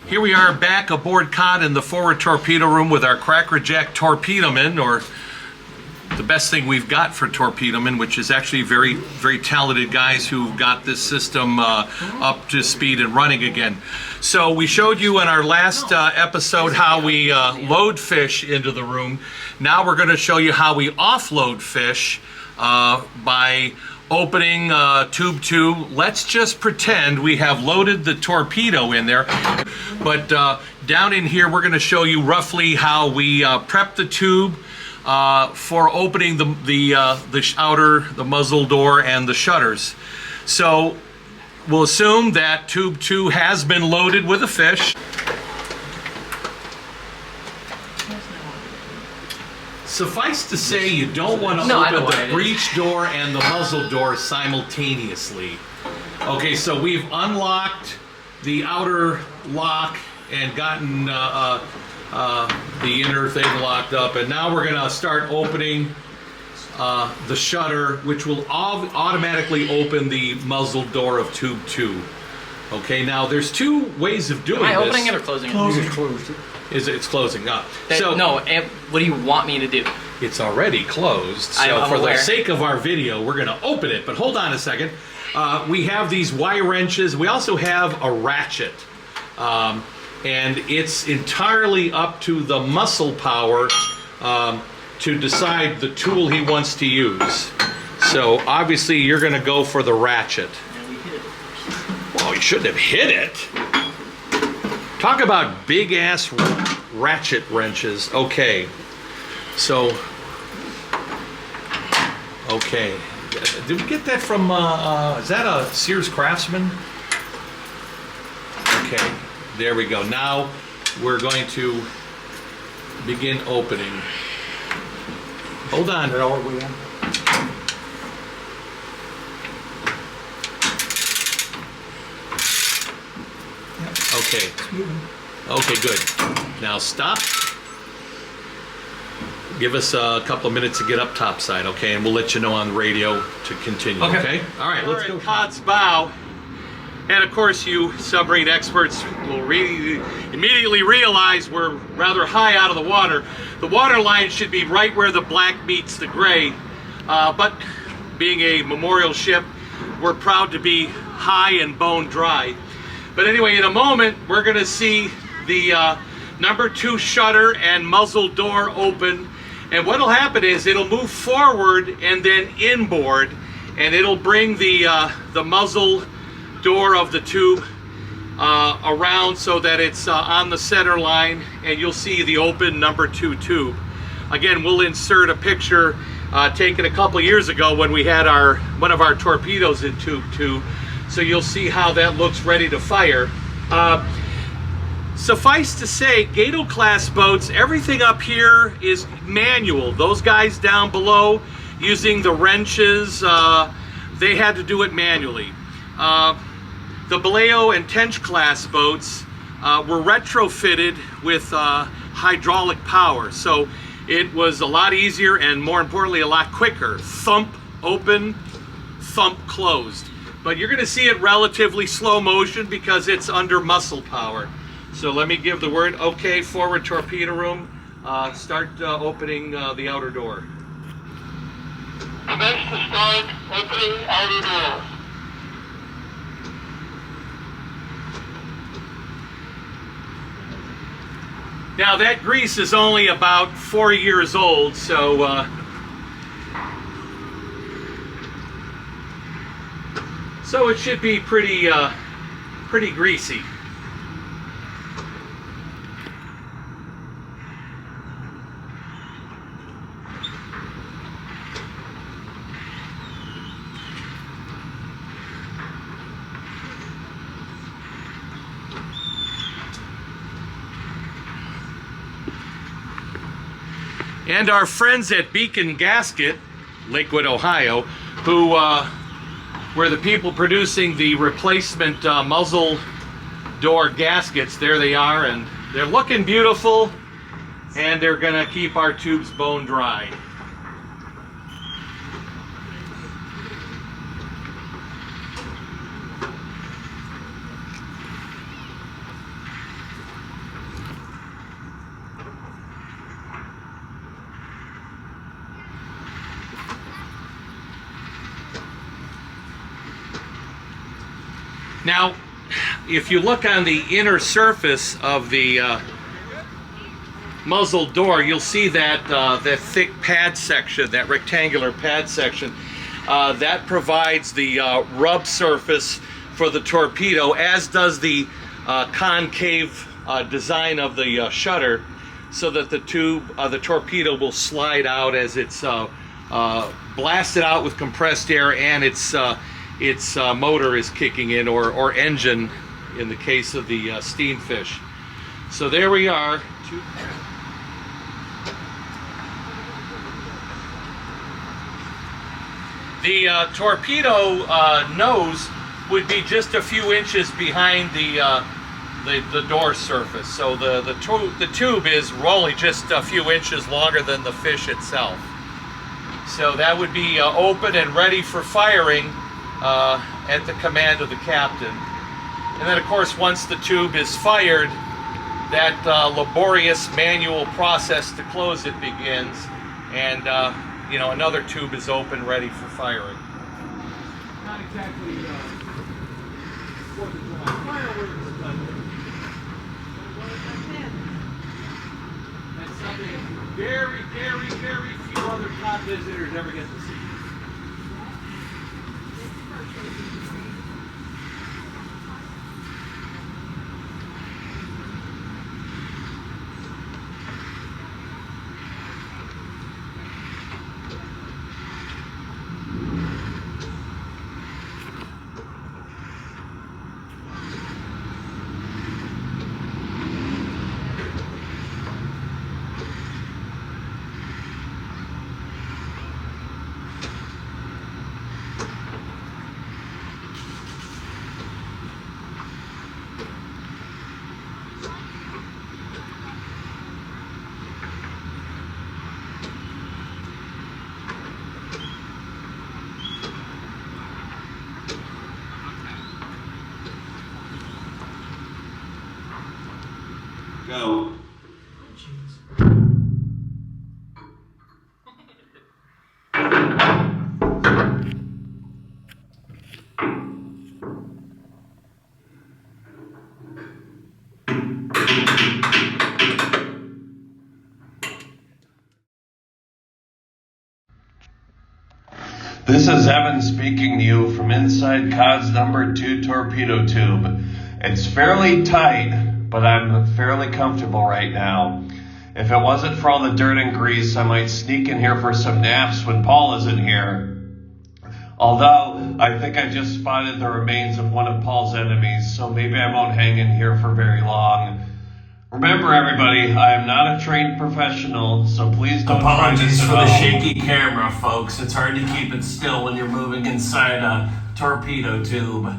Here we are back aboard Cod in the forward torpedo room with our crackerjack torpedomen, or the best thing we've got for torpedomen, which is actually very talented guys who've got this system up to speed and running again. So we showed you in our last episode how we load fish into the room. Now we're going to show you how we offload fish by opening tube 2. Let's just pretend we have loaded the torpedo in there, but down in here we're going to show you roughly how we prep the tube for opening the muzzle door and the shutters. So we'll assume that tube 2 has been loaded with a fish. Suffice to say, you don't want to open the breech door and the muzzle door simultaneously. Okay, so we've unlocked the outer lock and gotten the inner thing locked up, and now we're going to start opening the shutter, which will automatically open the muzzle door of tube 2. Okay, now there's two ways of doing this. Am I opening it or closing it? It's closing up. No, what do you want me to do? It's already closed, so for the sake of our video, we're going to open it. But hold on a second. We have these Y wrenches. We also have a ratchet. And it's entirely up to the muscle power to decide the tool he wants to use. So obviously you're going to go for the ratchet. Well, you shouldn't have hit it. Talk about big ass ratchet wrenches. Okay, so okay, did we get that from is that a Sears Craftsman? Okay, there we go. Now we're going to begin opening. Hold on. Okay. Okay, good. Now stop. Give us a couple of minutes to get up topside, okay? And we'll let you know on the radio to continue, okay? All right, let's go. Cod's bow. And of course, you submarine experts will immediately realize we're rather high out of the water. The water line should be right where the black meets the gray. But being a memorial ship, we're proud to be high and bone dry. But anyway, in a moment, we're going to see the number 2 shutter and muzzle door open. And what will happen is it'll move forward and then inboard, and it'll bring the muzzle door of the tube around so that it's on the center line, and you'll see the open number 2 tube. Again, we'll insert a picture taken a couple years ago when we had one of our torpedoes in tube 2. So you'll see how that looks ready to fire. Suffice to say, Gato class boats, everything up here is manual. Those guys down below using the wrenches, they had to do it manually. The Vallejo and Tench class boats were retrofitted with hydraulic power. So it was a lot easier and, more importantly, a lot quicker. Thump open, thump closed. But you're going to see it relatively slow motion because it's under muscle power. So let me give the word. Okay, forward torpedo room. Start opening the outer door. Commence to start opening outer door. Now that grease is only about 4 years old, so so it should be pretty greasy. And our friends at Beacon Gasket, Lakewood, Ohio, who were the people producing the replacement muzzle door gaskets. There they are, and they're looking beautiful, and they're gonna keep our tubes bone dry. Now, if you look on the inner surface of the muzzle door, you'll see that that thick pad section, that rectangular pad section, that provides the rub surface for the torpedo, as does the concave design of the shutter, so that the tube, the torpedo will slide out as it's blasted out with compressed air and its motor is kicking in, or engine in the case of the steamfish. So there we are. The torpedo nose would be just a few inches behind the door surface. So the tube is only just a few inches longer than the fish itself. So that would be open and ready for firing at the command of the captain. And then, of course, once the tube is fired, that laborious manual process to close it begins, and you know, another tube is open, ready for firing. Not exactly Fourth of July fireworks, but that's something very, very, very few other top visitors ever get to see. Go. This is Evan speaking to you from inside Cod's number 2 torpedo tube. It's fairly tight, but I'm fairly comfortable right now. If it wasn't for all the dirt and grease, I might sneak in here for some naps when Paul isn't here. Although, I think I just spotted the remains of one of Paul's enemies, so maybe I won't hang in here for very long. Remember, everybody, I am not a trained professional, so please don't try this at Apologies for the home. shaky camera, folks. It's hard to keep it still when you're moving inside a torpedo tube.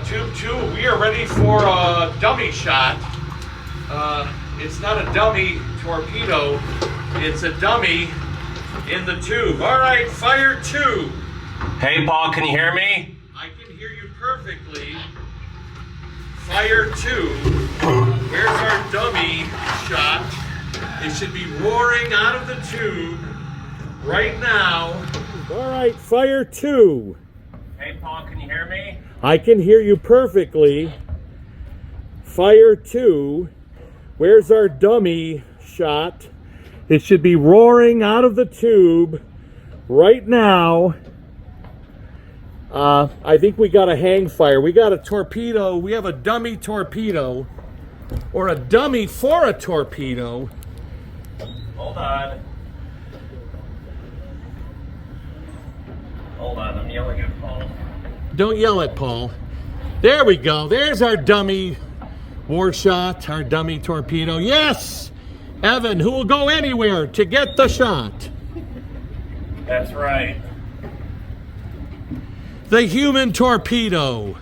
Tube 2, we are ready for a dummy shot. It's not a dummy torpedo, it's a dummy in the tube. All right, fire 2. Hey, Paul, can you hear me? I can hear you perfectly. Fire 2. Where's our dummy shot? It should be roaring out of the tube right now. All right, fire 2. Hey, Paul, can you hear me? I can hear you perfectly. Fire 2. Where's our dummy shot? It should be roaring out of the tube right now. I think we got a hang fire. We got a torpedo. We have a dummy torpedo, or a dummy for a torpedo. Hold on. Hold on, I'm yelling at Paul. Don't yell at Paul. There we go. There's our dummy war shot, our dummy torpedo. Yes! Evan, who will go anywhere to get the shot. That's right. The human torpedo.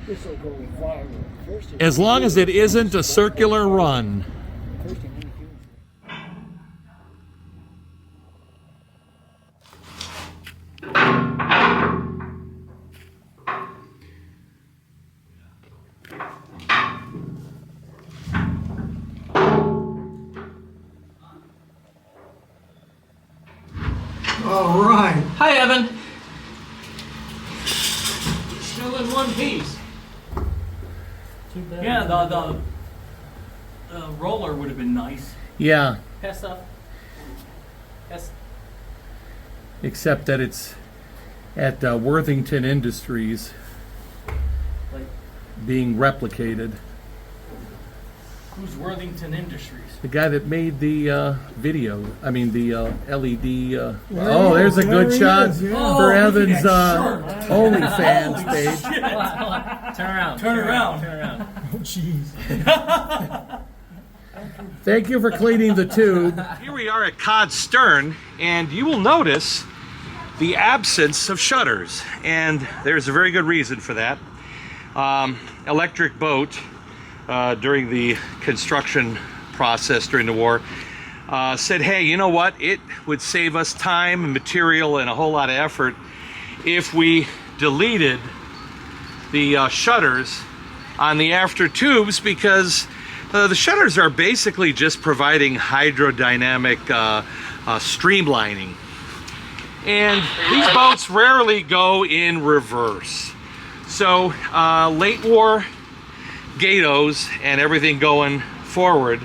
This'll go viral. First it As long as it isn't a circular run. first thing when it All right. Hi, Evan. Still in one piece. Yeah, the roller would have been nice. Yeah, Pass up. Pass. except that it's at Worthington Industries Like, being replicated. Who's Worthington Industries? The guy that made the video, I mean the LED. Oh, there's a good shot for Evan's OnlyFans page. turn around. Turn around. Turn around. Oh, jeez. Thank you for cleaning the tube. Here we are at Cod's stern, and you will notice the absence of shutters, and there's a very good reason for that. Electric Boat, during the construction process during the war, said, hey, you know what? It would save us time and material and a whole lot of effort if we deleted the shutters on the after tubes, because the shutters are basically just providing hydrodynamic streamlining. And these boats rarely go in reverse. So late war Gatos and everything going forward,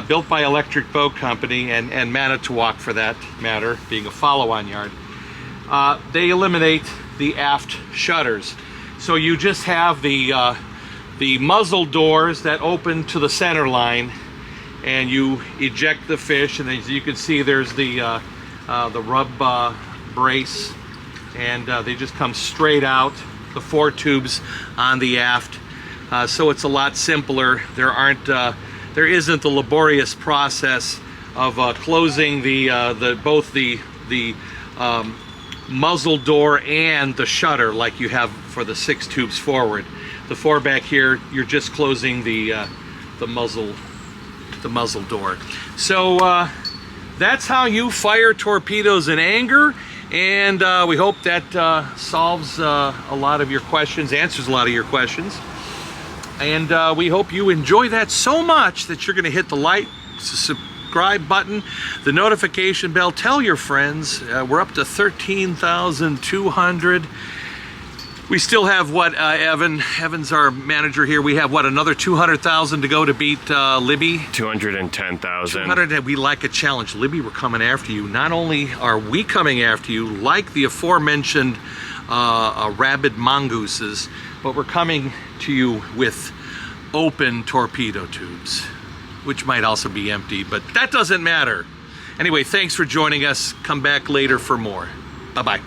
built by Electric Boat Company and Manitowoc for that matter, being a follow-on yard, they eliminate the aft shutters. So you just have the muzzle doors that open to the center line, and you eject the fish, and as you can see, there's the rub brace, and they just come straight out, the 4 tubes on the aft. So it's a lot simpler. There isn't the laborious process of closing both the muzzle door and the shutter like you have for the 6 tubes forward. The 4 back here, you're just closing the muzzle door. So that's how you fire torpedoes in anger, and we hope that solves a lot of your questions, answers a lot of your questions. And we hope you enjoy that so much that you're going to hit the like, subscribe button, the notification bell, tell your friends. We're up to 13,200. We still have what, Evan's our manager here. We have what, another 200,000 to go to beat Libby? 210,000. 200, we like a challenge. Libby, we're coming after you. Not only are we coming after you, like the aforementioned rabid mongooses, but we're coming to you with open torpedo tubes, which might also be empty, but that doesn't matter. Anyway, thanks for joining us. Come back later for more. Bye-bye.